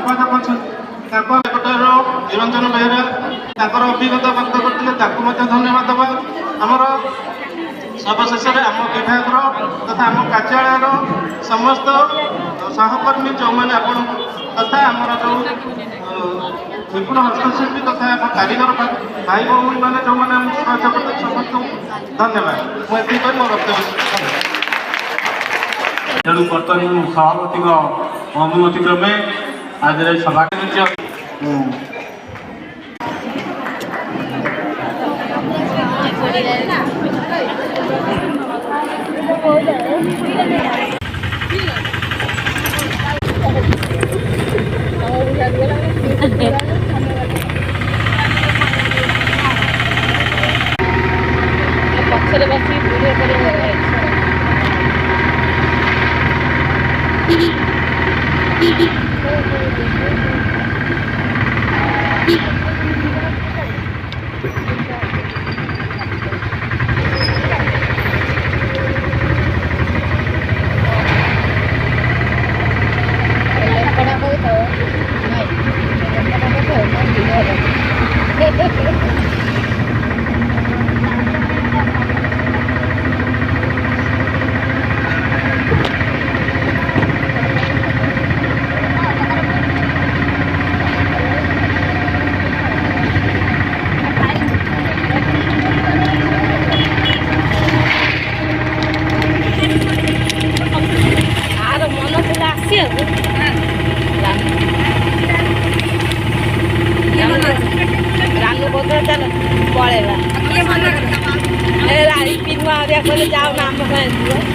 ସମ୍ପାଦକ ଅଛନ୍ତି ତାଙ୍କ ନିକଟରୁ ନିରଞ୍ଜନ ବେହେରା ତାଙ୍କର ଅଭିଜ୍ଞତା ବ୍ୟକ୍ତ କରିଥିଲେ ତାକୁ ମଧ୍ୟ ଧନ୍ୟବାଦ ଦେବା। ଆମର ସର୍ବଶେଷରେ ଆମ ବିଭାଗର ତଥା ଆମ କାର୍ଯ୍ୟାଳୟର ସମସ୍ତ ସହକର୍ମୀ ଯେଉଁମାନେ ଆପଣଙ୍କୁ ତଥା ଆମର ଯେଉଁ ନିପୁଣ ହସ୍ତଶିଳ୍ପୀ ତଥା ଆମ କାରିଗର ଭାଇ ଭଉଣୀମାନେ ଯେଉଁମାନେ ଆମକୁ ସାହାଯ୍ୟ କରୁଛନ୍ତି ସମସ୍ତଙ୍କୁ ଧନ୍ୟବାଦ। ମୁଁ ଏତିକି କହି ମୋ ବକ୍ତବ୍ୟ ତେଣୁ ବର୍ତ୍ତମାନ ସଭାପତିଙ୍କ ଅନୁମତି କ୍ରମେ ଆଜିର ସଭା ପଛରେ ବସି ଭିଡ଼ିଓ କରିବାକୁ पड़ेगा। जाओ ना